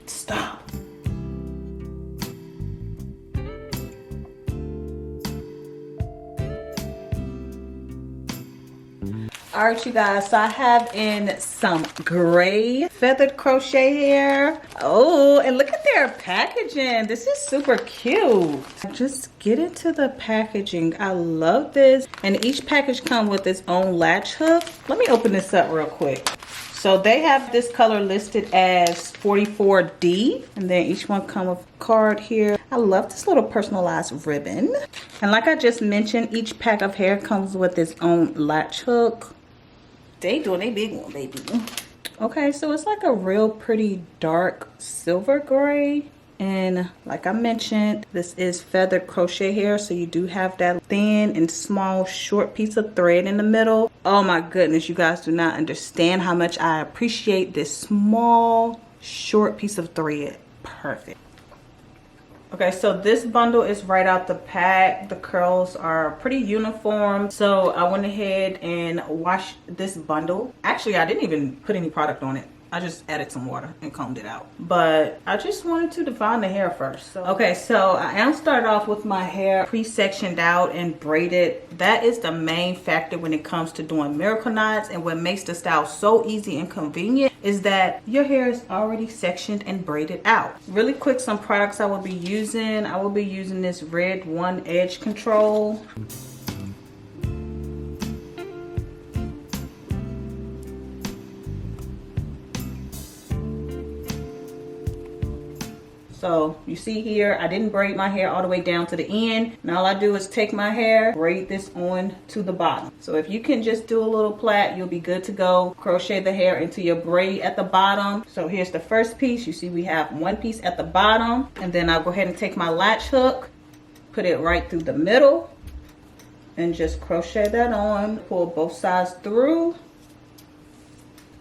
Stop. All right, you guys, so I have in some gray feathered crochet hair. Oh, and look at their packaging. This is super cute. Just get into the packaging. I love this. And each package comes with its own latch hook. Let me open this up real quick. So they have this color listed as 44D, and then each one comes with a card here. I love this little personalized ribbon. And like I just mentioned, each pack of hair comes with its own latch hook. They doing a big one, baby. Okay, so it's like a real pretty dark silver gray. And like I mentioned, this is feathered crochet hair, so you do have that thin and small short piece of thread in the middle. Oh my goodness, you guys do not understand how much I appreciate this small short piece of thread. Perfect. Okay, so this bundle is right out the pack. The curls are pretty uniform. So I went ahead and washed this bundle. Actually, I didn't even put any product on it. I just added some water and combed it out. But I just wanted to define the hair first. Okay, so I am started off with my hair pre-sectioned out and braided. That is the main factor when it comes to doing miracle knots. And what makes the style so easy and convenient is that your hair is already sectioned and braided out. Really quick, some products I will be using. I will be using this red one edge control. So you see here, I didn't braid my hair all the way down to the end. And all I do is take my hair, braid this on to the bottom. So if you can just do a little plait, you'll be good to go. Crochet the hair into your braid at the bottom. So here's the first piece. You see we have one piece at the bottom. And then I'll go ahead and take my latch hook, put it right through the middle, and just crochet that on. Pull both sides through.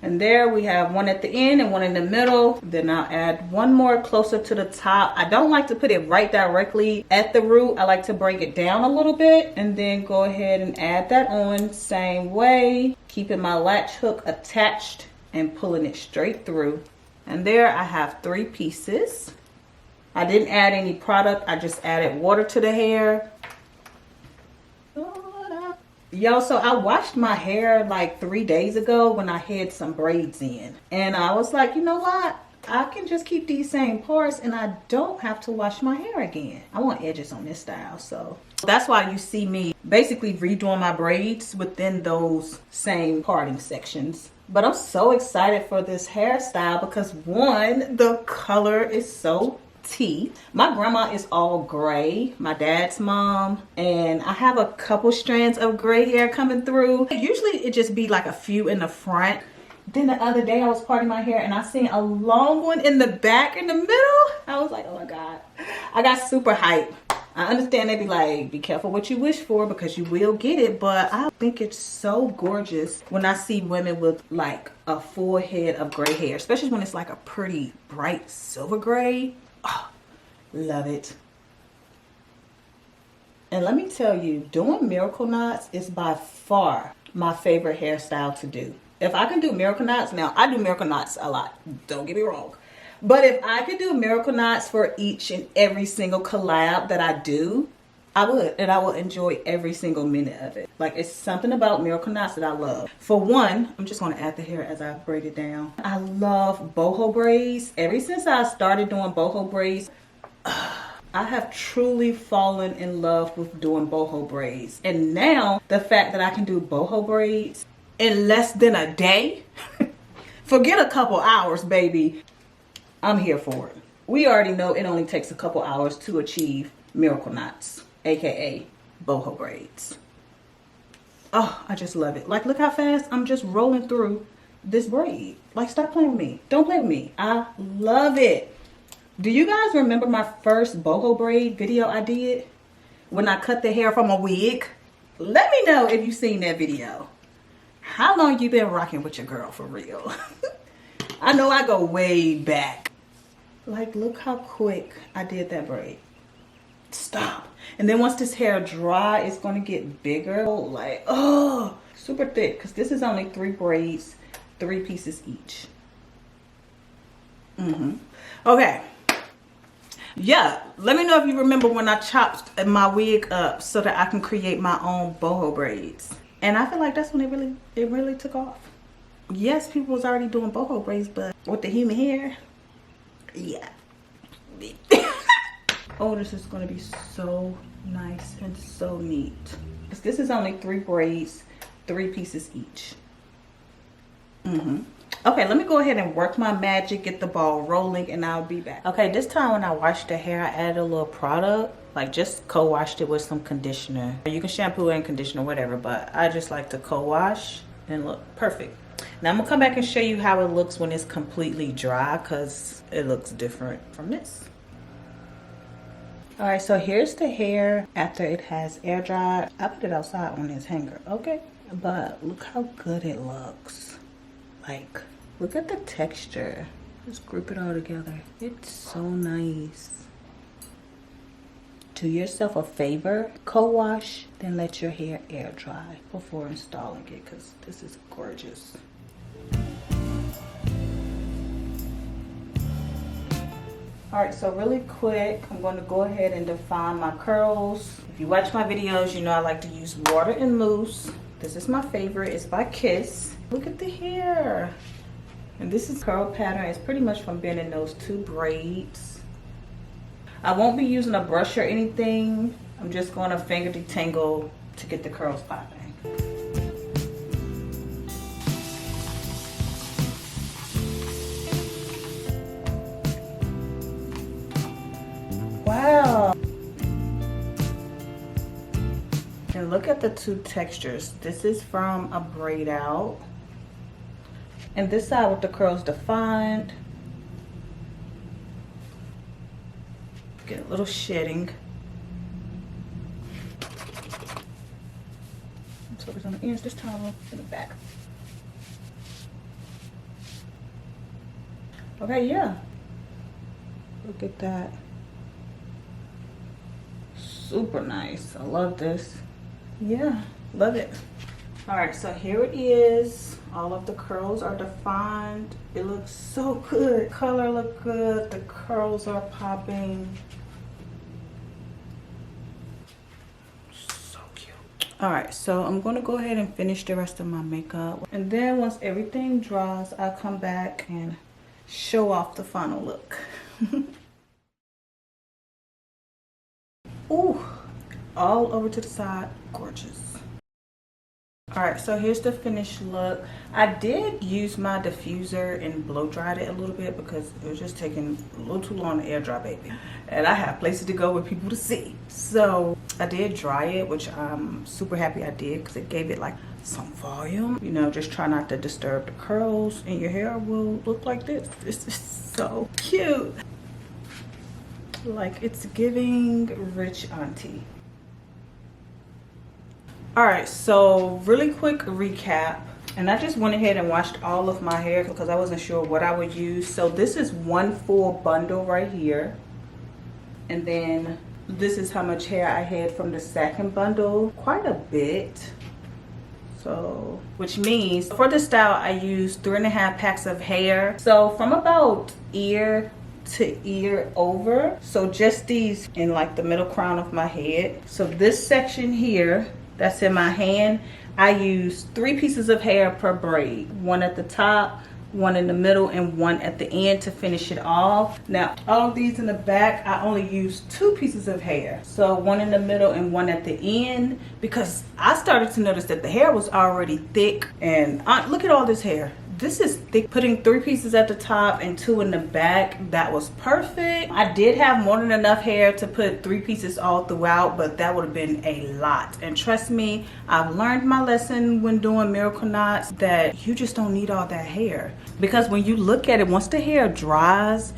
And there we have one at the end and one in the middle. Then I'll add one more closer to the top. I don't like to put it right directly at the root. I like to bring it down a little bit and then go ahead and add that on same way, keeping my latch hook attached and pulling it straight through. And there I have 3 pieces. I didn't add any product. I just added water to the hair. Yo, so I washed my hair like 3 days ago when I had some braids in. And I was like, you know what? I can just keep these same parts and I don't have to wash my hair again. I want edges on this style, so. That's why you see me basically redoing my braids within those same parting sections. But I'm so excited for this hairstyle because one, the color is so tea. My grandma is all gray, my dad's mom, and I have a couple strands of gray hair coming through. Usually it just be like a few in the front. Then the other day I was parting my hair and I seen a long one in the back in the middle. I was like, oh my God. I got super hyped. I understand they be like, be careful what you wish for because you will get it, but I think it's so gorgeous when I see women with like a full head of gray hair, especially when it's like a pretty bright silver gray. Oh, love it. And let me tell you, doing miracle knots is by far my favorite hairstyle to do. If I can do miracle knots, now I do miracle knots a lot, don't get me wrong. But if I could do miracle knots for each and every single collab that I do, I would. And I will enjoy every single minute of it. Like, it's something about miracle knots that I love. For one, I'm just going to add the hair as I braid it down. I love boho braids. Ever since I started doing boho braids, I have truly fallen in love with doing boho braids. And now, the fact that I can do boho braids in less than a day, forget a couple hours, baby. I'm here for it. We already know it only takes a couple hours to achieve miracle knots, aka boho braids. Oh, I just love it. Like, look how fast I'm just rolling through this braid. Like, stop playing with me. Don't play with me. I love it. Do you guys remember my first boho braid video I did when I cut the hair from a wig? Let me know if you've seen that video. How long you been rocking with your girl for real? I know I go way back. Like, look how quick I did that braid. Stop. And then once this hair dry, it's going to get bigger. Like, oh, super thick. Because this is only 3 braids, 3 pieces each. Okay. Yeah, let me know if you remember when I chopped my wig up so that I can create my own boho braids. And I feel like that's when it really took off. Yes, people was already doing boho braids, but with the human hair, yeah. Oh, this is gonna be so nice and so neat. This is only 3 braids, 3 pieces each. Okay, let me go ahead and work my magic, get the ball rolling, and I'll be back. Okay, this time when I washed the hair, I added a little product, like just co-washed it with some conditioner. You can shampoo and conditioner, whatever, but I just like to co-wash and look perfect. Now I'm gonna come back and show you how it looks when it's completely dry, because it looks different from this. All right, so here's the hair after it has air dried. I put it outside on this hanger, okay? But look how good it looks. Like, look at the texture. Just group it all together. It's so nice. Do yourself a favor, co-wash, then let your hair air dry before installing it, because this is gorgeous. All right, so really quick, I'm going to go ahead and define my curls. If you watch my videos, you know I like to use water and mousse. This is my favorite. It's by Kiss. Look at the hair. And this is curl pattern. It's pretty much from bending those 2 braids. I won't be using a brush or anything. I'm just going to finger detangle to get the curls popping. Wow. And look at the 2 textures. This is from a braid out. And this side with the curls defined. Get a little shedding. Let's focus on the ears this time, in the back. Okay, yeah. Look at that. Super nice. I love this. Yeah, love it. All right, so here it is. All of the curls are defined. It looks so good. Color look good. The curls are popping. So cute. All right, so I'm gonna go ahead and finish the rest of my makeup. And then once everything dries, I'll come back and show off the final look. Ooh, all over to the side, gorgeous. All right, so here's the finished look. I did use my diffuser and blow dried it a little bit because it was just taking a little too long to air dry, baby. And I have places to go with people to see. So I did dry it, which I'm super happy I did because it gave it like some volume. You know, just try not to disturb the curls and your hair will look like this. This is so cute. Like, it's giving rich auntie. All right, so really quick recap. And I just went ahead and washed all of my hair because I wasn't sure what I would use. So this is 1 full bundle right here. And then this is how much hair I had from the second bundle. Quite a bit. So, which means for the style, I used 3.5 packs of hair. So from about ear to ear over. So just these in like the middle crown of my head. So this section here, that's in my hand, I use 3 pieces of hair per braid. 1 at the top, 1 in the middle, and 1 at the end to finish it off. Now, all of these in the back, I only use 2 pieces of hair. So 1 in the middle and 1 at the end, because I started to notice that the hair was already thick. And look at all this hair. This is thick. Putting 3 pieces at the top and 2 in the back, that was perfect. I did have more than enough hair to put 3 pieces all throughout, but that would have been a lot. And trust me, I've learned my lesson when doing miracle knots that you just don't need all that hair. Because when you look at it, once the hair dries,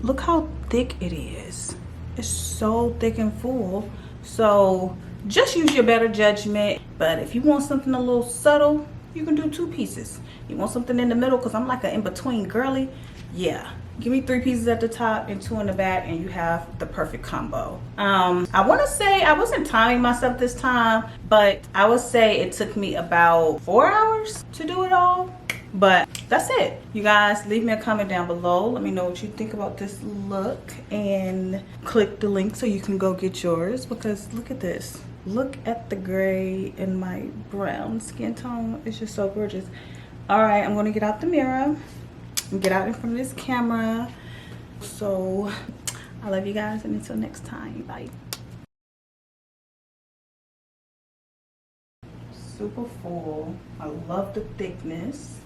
look how thick it is. It's so thick and full. So just use your better judgment. But if you want something a little subtle, you can do 2 pieces. You want something in the middle, because I'm like an in-between girly, yeah, give me 3 pieces at the top and 2 in the back, and you have the perfect combo. I want to say I wasn't timing myself this time, but I would say it took me about 4 hours to do it all. But that's it, you guys. Leave me a comment down below. Let me know what you think about this look, and click the link so you can go get yours, because look at this. Look at the gray in my brown skin tone. It's just so gorgeous. All right, I'm gonna get out the mirror and get out in front of this camera. So I love you guys, and until next time, bye. Super full. I love the thickness.